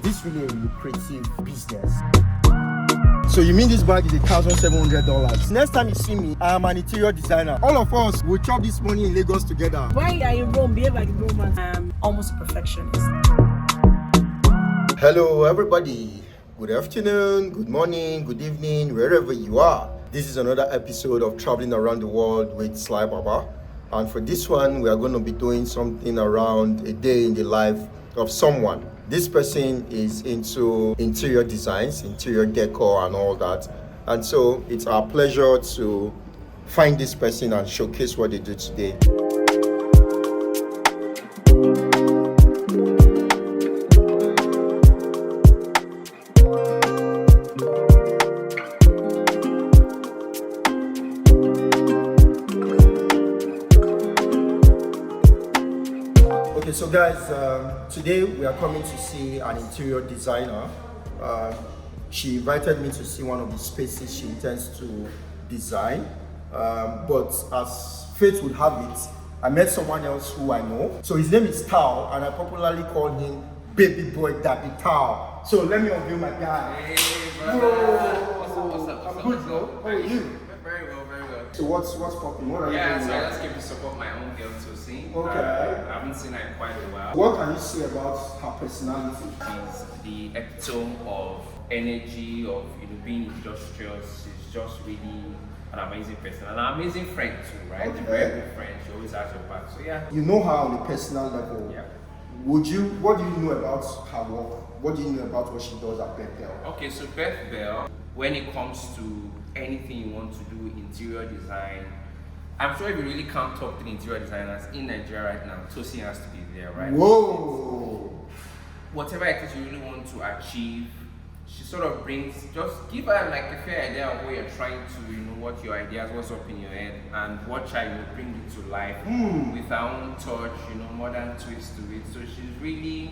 this really a lucrative business? So you mean this bag is $1,700? Next time you see me, I am an interior designer. All of us will chop this money in Lagos together. Why are you in Rome? Behave like a Roman. I'm almost a perfectionist. Hello everybody. Good afternoon, good morning, good evening, wherever you are. This is another episode of Traveling Around the World with Sly Baba. And for this one, we are going to be doing something around a day in the life of someone. This person is into interior designs, interior decor and all that. And so it's our pleasure to find this person and showcase what they do today. Okay, so guys, today we are coming to see an interior designer. She invited me to see one of the spaces she intends to design. But as fate would have it, I met someone else who I know. So his name is Tao, and I popularly call him Baby Boy Daddy Tao. So let me unveil my guy. Hey, brother. What's up? I'm good, bro. How are you? Very well. So what's popping? What are you doing? So I just came to support my own girl Tosin. Okay. I haven't seen her in quite a while. What can you say about her personality? She's the epitome of energy, of being industrious. She's just really an amazing person, and an amazing friend too, right? Okay. A very good friend. She always has your back. So yeah. You know her on a personal level. Yeah. What do you know about her work? What do you know about what she does at Bethbell? Okay, so Bethbell, when it comes to anything you want to do, interior design, I'm sure if you really can't talk to the interior designers in Nigeria right now, Tosin has to be there, right? Whoa! Whatever it is you really want to achieve, she sort of brings, just give her like a fair idea of what you're trying to, what your ideas, what's up in your head, and watch her, bring it to life with her own touch, modern twist to it. So she's really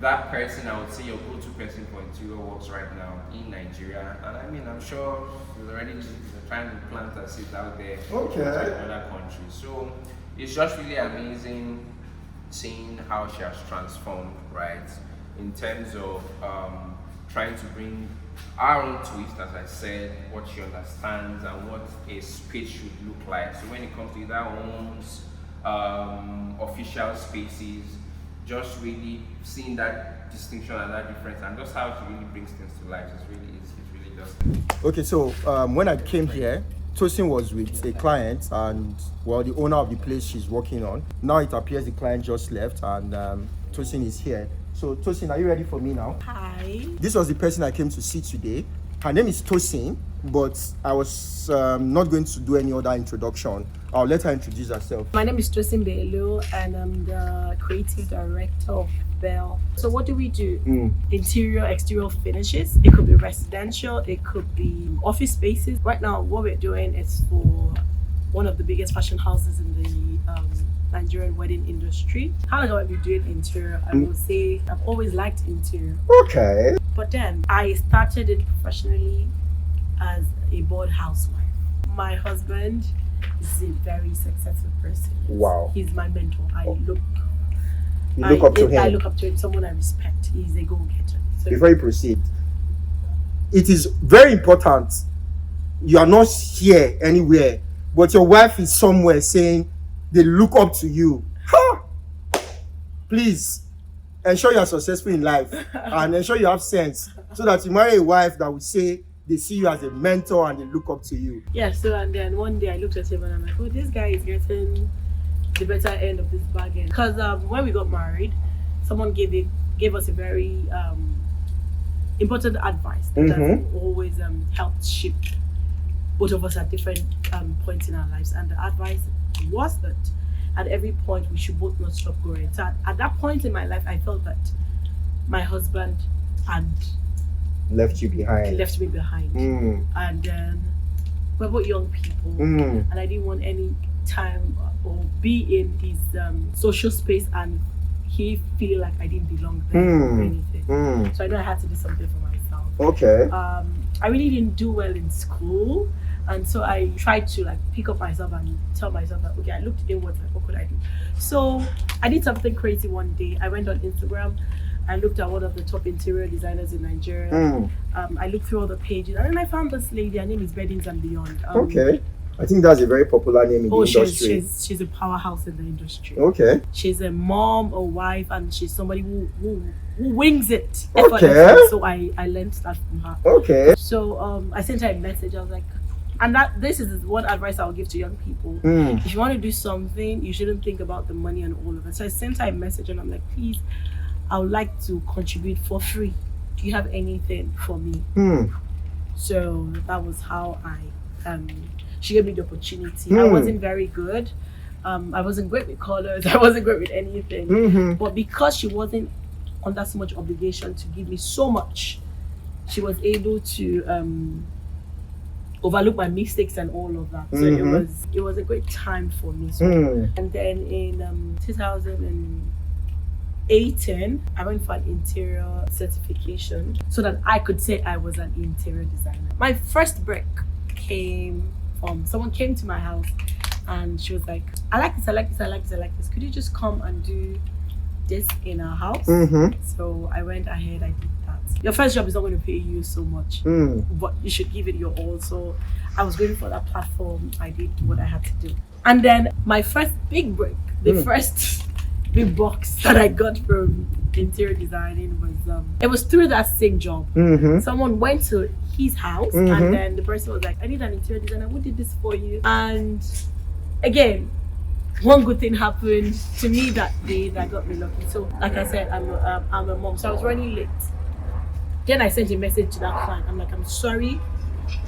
that person, I would say, your go-to person for interior works right now in Nigeria. And I mean, I'm sure she's already trying to plant her seeds out there in other countries. So it's just really amazing seeing how she has transformed, right? In terms of trying to bring our own twist, as I said, what she understands and what a space should look like. So when it comes to either homes, official spaces, just really seeing that distinction and that difference, and just how she really brings things to life. It's really just. Okay, so when I came here, Tosin was with a client, and the owner of the place she's working on. Now it appears the client just left, and Tosin is here. So Tosin, are you ready for me now? Hi. This was the person I came to see today. Her name is Tosin, but I was not going to do any other introduction. I'll let her introduce herself. My name is Tosin Bello, and I'm the creative director of Bethbell. So what do we do? Interior, exterior finishes. It could be residential, it could be office spaces. Right now, what we're doing is for one of the biggest fashion houses in the Nigerian wedding industry. How long have I been doing interior? I would say I've always liked interior. Okay. But then I started it professionally as a bored housewife. My husband is a very successful person. Wow. He's my mentor. You look up to him? I look up to him, someone I respect. He's a go-getter. So before you proceed, it is very important. You are not here anywhere, but your wife is somewhere saying they look up to you. Please ensure you are successful in life and ensure you have sense, so that you marry a wife that will say they see you as a mentor and they look up to you. Yeah, so and then one day I looked at him and I'm like, oh, this guy is getting the better end of this bargain. Because when we got married, someone gave us a very important advice that has always helped shape both of us at different points in our lives. And the advice was that at every point we should both not stop growing. So at that point in my life, I felt that my husband had left me behind. And we're both young people, and I didn't want any time or be in his social space and he feeling like I didn't belong there or anything. So I know I had to do something for myself. Okay. I really didn't do well in school, and so I tried to pick up myself and tell myself that okay, I looked inwards, what could I do? So I did something crazy one day. I went on Instagram I looked at one of the top interior designers in Nigeria. I looked through all the pages, and then I found this lady. Her name is Beddings and Beyond. Okay. I think that's a very popular name in the industry. She's a powerhouse in the industry. Okay. She's a mom, a wife, and she's somebody who wings it. Okay. So I learned that from her. Okay. So I sent her a message. I was like, and this is one advice I will give to young people. If you want to do something, you shouldn't think about the money and all of it. So I sent her a message, and I'm like, please, I would like to contribute for free. Do you have anything for me? So that was how she gave me the opportunity. I wasn't very good. I wasn't great with colors. I wasn't great with anything. But because she wasn't under so much obligation to give me so much, she was able to overlook my mistakes and all of that. So it was a great time for me. So, and then in 2018, I went for an interior certification so that I could say I was an interior designer. My first break came from someone came to my house and she was like, I like this. Could you just come and do this in our house? So I went ahead, I did that. Your first job is not going to pay you so much, but you should give it your all. So I was waiting for that platform. I did what I had to do. And then my first big break, the first big box that I got from interior designing was through that same job. Someone went to his house and then the person was like, I need an interior designer, who did this for you? And again, one good thing happened to me that day that got me lucky. So like I said, I'm a mom, so I was running late. Then I sent a message to that client. I'm like, I'm sorry,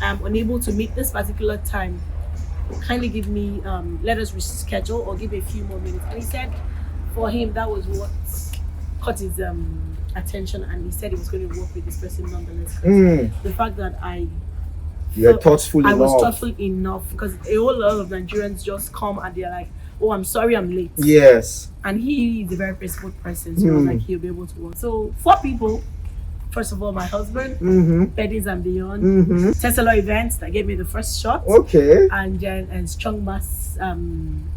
I'm unable to meet this particular time. Kindly give me let us reschedule or give a few more minutes. And he said for him that was what caught his attention, and he said he was going to work with this person nonetheless. The fact that I was thoughtful enough, because a whole lot of Nigerians just come and they're like, oh, I'm sorry I'm late. Yes. And he is a very principled person, so I was like, he'll be able to work. So 4 people. First of all, my husband, Beddings and Beyond, Tesla Events that gave me the first shot. Okay. And then Strong Mass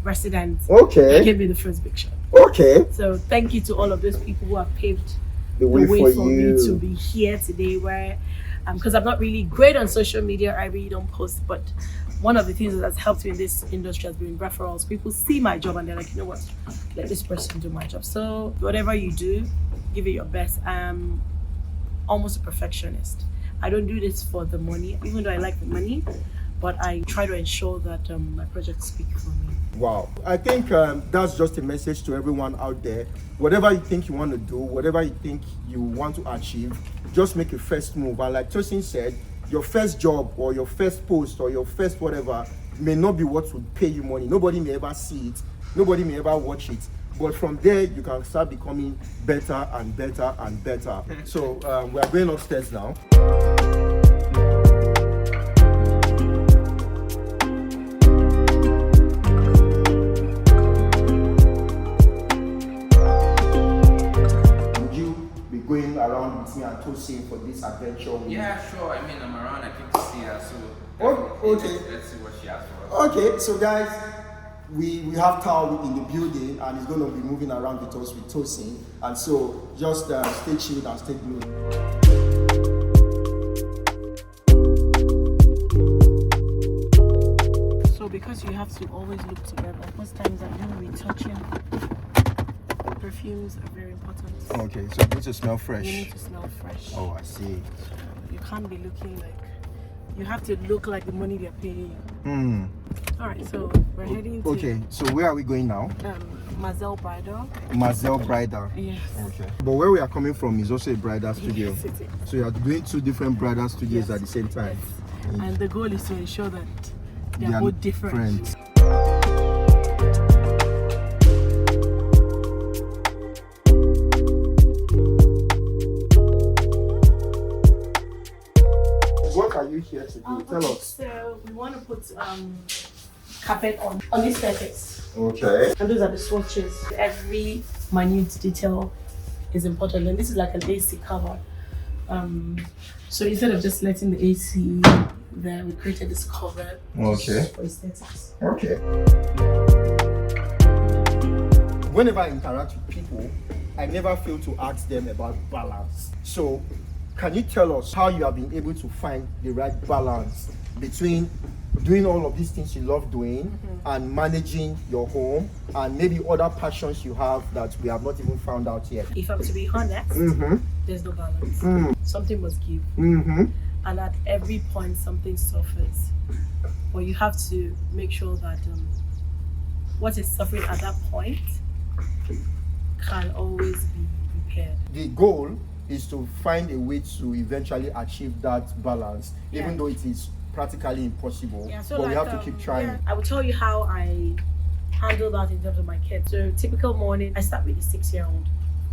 Residents that gave me the first big shot. Okay. So thank you to all of those people who have paved the way for me to be here today, where because I'm not really great on social media, I really don't post, but one of the things that has helped me in this industry has been referrals. People see my job and they're like, you know what, let this person do my job. So whatever you do, give it your best. Almost a perfectionist. I don't do this for the money, even though I like the money, but I try to ensure that my projects speak for me. Wow. I think that's just a message to everyone out there. Whatever you think you want to do, whatever you think you want to achieve, just make a first move. And like Tosin said, your first job or your first post or your first whatever may not be what would pay you money. Nobody may ever see it. Nobody may ever watch it. But from there, you can start becoming better and better and better. So we are going upstairs now. Would you be going around with me and Tosin for this adventure? Yeah, sure. I mean, I'm around. I came to see her, so okay. Let's see what she has for us. Okay, so guys, we have Tao in the building and he's going to be moving around with us with Tosin, and so just stay chilled and stay glued. So because you have to always look together, most times I'm going to be touching. Perfumes are very important. Okay, so you need to smell fresh. You need to smell fresh. Oh, I see. So you can't be looking like, you have to look like the money they're paying you. Alright, so we're heading to... Okay, so where are we going now? Mazel Bridal. Mazel Bridal. Yes. Okay. But where we are coming from is also a bridal studio. Yes, it is. So you are doing 2 different bridal studios at the same time. Yes. And the goal is to ensure that they are both different. What are you here to do? Tell us. So we want to put carpet on this surface. Okay. And those are the swatches. Every minute detail is important. And this is like an AC cover. So instead of just letting the AC there, we created this cover for aesthetics. Okay. Whenever I interact with people, I never fail to ask them about balance. So, can you tell us how you have been able to find the right balance between doing all of these things you love doing and managing your home and maybe other passions you have that we have not even found out yet? If I'm to be honest, there's no balance. Something must give. And at every point, something suffers. But you have to make sure that what is suffering at that point can always be repaired. The goal is to find a way to eventually achieve that balance, even though it is practically impossible. But we have to keep trying. I will tell you how I handle that in terms of my kids. So typical morning, I start with the 6-year-old.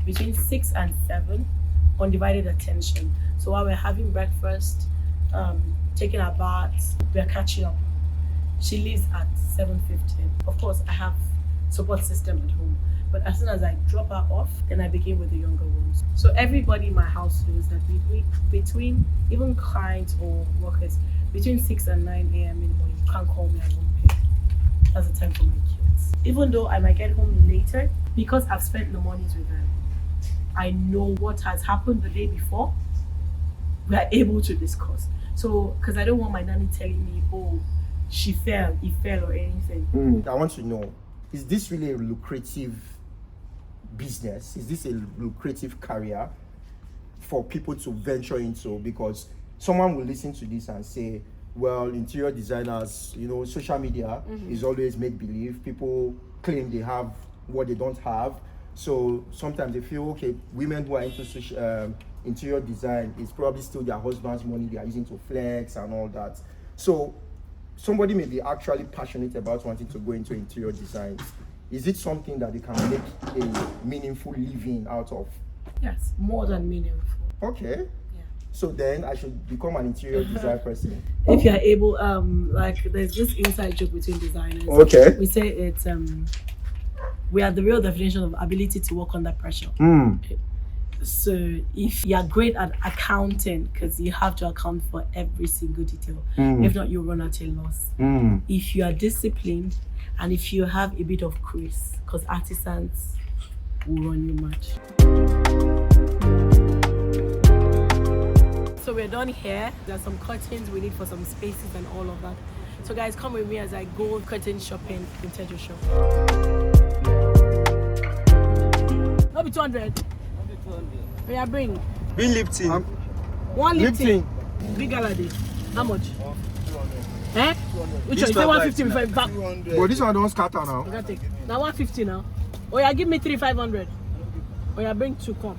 Between 6 and 7, undivided attention. So while we're having breakfast, taking our baths, we're catching up. She leaves at 7:15. Of course, I have support system at home. But as soon as I drop her off, then I begin with the younger ones. So everybody in my house knows that between even clients or workers, between 6 and 9 a.m. in the morning, you can't call me, I won't pick. That's the time for my kids. Even though I might get home later, because I've spent the mornings with them, I know what has happened the day before. We are able to discuss. So, because I don't want my nanny telling me, oh, he fell or anything. I want to know, is this really a lucrative business? Is this a lucrative career for people to venture into? Because someone will listen to this and say, well, interior designers, social media is always make believe. People claim they have what they don't have. So sometimes they feel, okay, women who are into interior design, is probably still their husband's money they are using to flex and all that. So somebody may be actually passionate about wanting to go into interior design. Is it something that they can make a meaningful living out of? Yes, more than meaningful. Okay. Yeah. So then I should become an interior design person. If you're able, like there's this inside joke between designers. Okay. We say it's we are the real definition of ability to work under pressure. So if you're great at accounting, because you have to account for every single detail, if not, you run at a loss. If you are disciplined and if you have a bit of grace, because artisans will run you mad. So we're done here. There's some curtains we need for some spaces and all of that. So guys, come with me as I go curtain shopping in Tejo Shop. That'll be 200. Yeah, bring. Being lifting. One lifting. Big galadi. How much? 200. Which one? Is it 150 before you back? But this one don't scatter now. I gotta take. Now 150 now. Oh yeah, give me 3,500. Oh yeah, bring 2 come.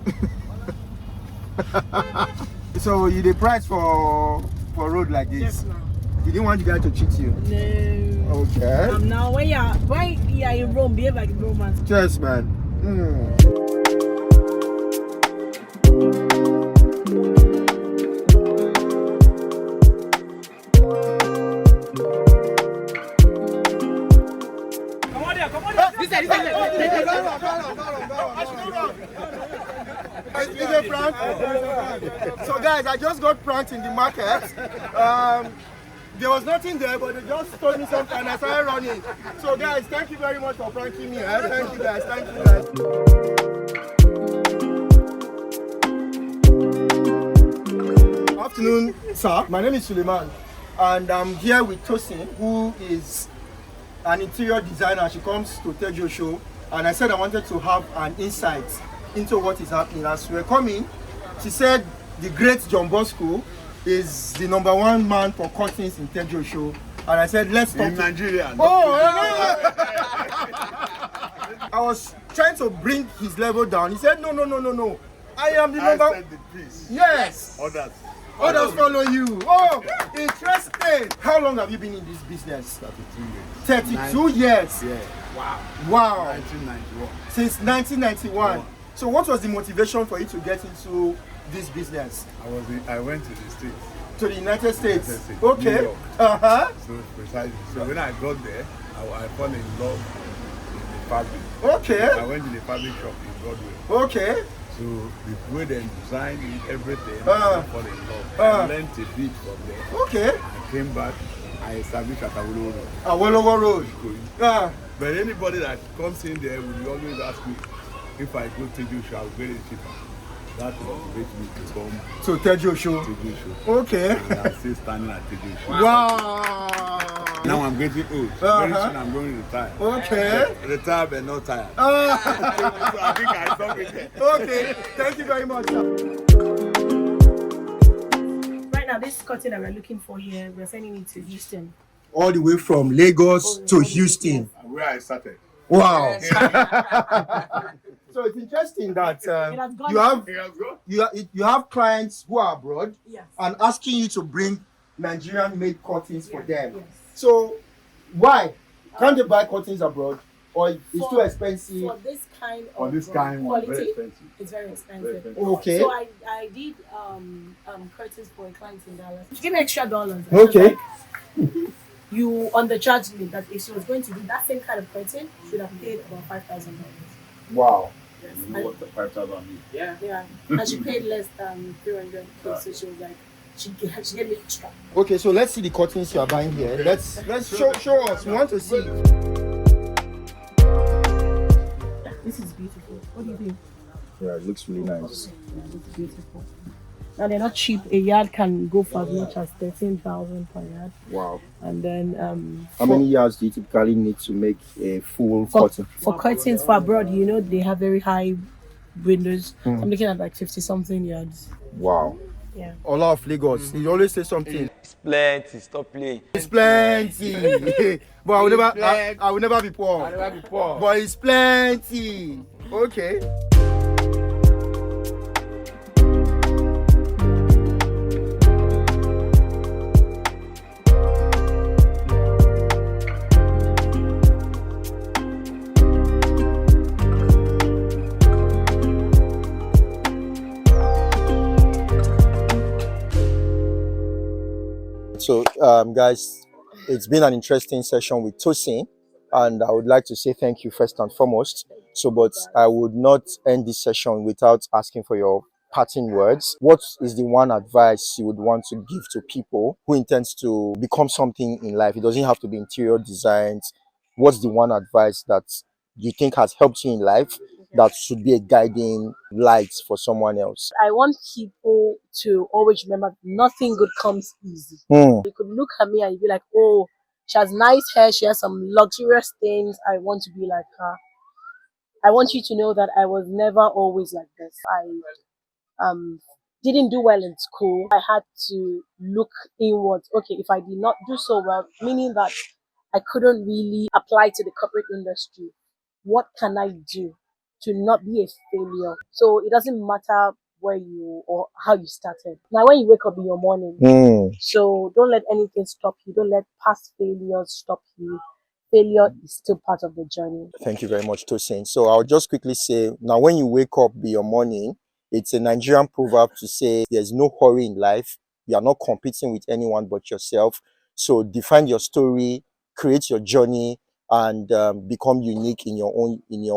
So you the price for road like this? Yes, now. You didn't want the guy to cheat you? No. Okay. Now when you're in Rome, behave like a Romans. Cheers, man. So guys, I just got pranked in the market. There was nothing there, but they just told me something and I started running. So guys, thank you very much for pranking me. Thank you guys, thank you guys. Afternoon, sir. My name is Suleiman and I'm here with Tosin, who is an interior designer. She comes to Tejo Show and I said I wanted to have an insight into what is happening. As we're coming, she said the great John Bosco is the #1 man for curtains in Tejo Show. And I said, let's talk in Nigeria. I was trying to bring his level down. He said, no. I am the I number. said the piece. Yes. Others follow you. Oh, interesting. How long have you been in this business? 32 years. Yeah. Wow. 1991. Since 1991. So what was the motivation for you to get into this business? I went to the States. To the United States. United States. Okay. New York. So precisely. So when I got there, I fell in love with the fabric. Okay. I went to the fabric shop in Broadway. Okay. So the way they designed everything, I fell in love. I learned a bit from there. Okay. I came back. I established at Awolowo Road. Awolowo Road. But anybody that comes in there will always ask me, if I go Teju show, I'll get it cheaper. That will motivate me to come So Tejo show. Teju show. Okay. And I'm still standing at Teju show. Wow. Now I'm getting old. Very soon I'm going to retire. Okay. Retire but not tired. So I think I stop it there. Okay. Thank you very much, sir. Right now, this curtain that we're looking for here, we're sending it to Houston. All the way from Lagos to Houston. Where I started. Wow. So it's interesting that you have clients who are abroad and asking you to bring Nigerian made curtains for them. Yes. So why? Can't they buy curtains abroad? Or it's too expensive? For this kind of quality, very expensive. It's very expensive. Okay. So I did curtains for a client in Dallas. She gave me extra dollars. Okay. You undercharged me that if she was going to do that same kind of curtain, she would have paid about $5,000. Wow. Yes. You know what the 5,000 means? Yeah. And she paid less than 300. So she was like, she gave me extra. Okay, so let's see the curtains you are buying here. Let's show us. We want to see. This is beautiful. What do you think? Yeah, it looks really nice. Yeah, it's beautiful. Now they're not cheap. A yard can go for as much as 13,000 per yard. Wow. And then how many yards do you typically need to make a full curtain? For curtains for abroad, you know, they have very high windows. I'm looking at like 50 something yards. Wow. Yeah. Ola of Lagos, he always say something. It's plenty, stop playing. It's plenty. But I will never be poor. I'll never be poor. But it's plenty. Okay. So, guys, it's been an interesting session with Tosin, and I would like to say thank you first and foremost. So, but I would not end this session without asking for your parting words. What is the one advice you would want to give to people who intends to become something in life? It doesn't have to be interior designs. What's the one advice that you think has helped you in life that should be a guiding light for someone else? I want people to always remember nothing good comes easy. Hmm. You could look at me and you'd be like, oh, she has nice hair, she has some luxurious things. I want to be like her. I want you to know that I was never always like this. I didn't do well in school. I had to look inwards. Okay, if I did not do so well, meaning that I couldn't really apply to the corporate industry, what can I do to not be a failure? So it doesn't matter where you or how you started. Now, when you wake up in your morning, so don't let anything stop you. Don't let past failures stop you. Failure is still part of the journey. Thank you very much, Tosin. So I'll just quickly say, now when you wake up in your morning, it's a Nigerian proverb to say there's no hurry in life. You are not competing with anyone but yourself. So define your story, create your journey, and become unique in your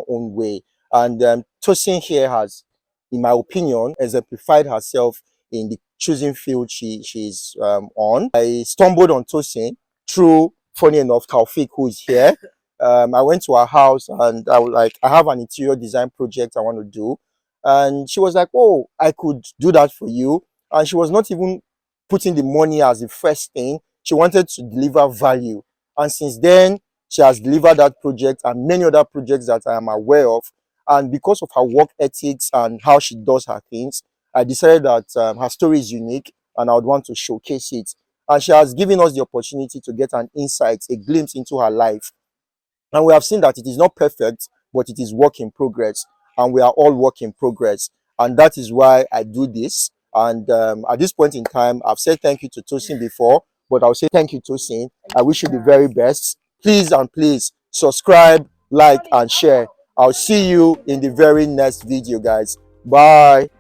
own way. And Tosin here has, in my opinion, exemplified herself in the choosing field she's on. I stumbled on Tosin through, funny enough, Taufik, who is here. I went to her house and I was like, I have an interior design project I want to do. And she was like, oh, I could do that for you. And she was not even putting the money as the first thing. She wanted to deliver value. And since then, she has delivered that project and many other projects that I am aware of. And because of her work ethics and how she does her things, I decided that her story is unique and I would want to showcase it. And she has given us the opportunity to get an insight, a glimpse into her life. And we have seen that it is not perfect, but it is work in progress. And we are all work in progress. And that is why I do this. And at this point in time, I've said thank you to Tosin before, but I'll say thank you, Tosin. I wish you the very best. Please and please subscribe, like, and share. I'll see you in the very next video, guys. Bye.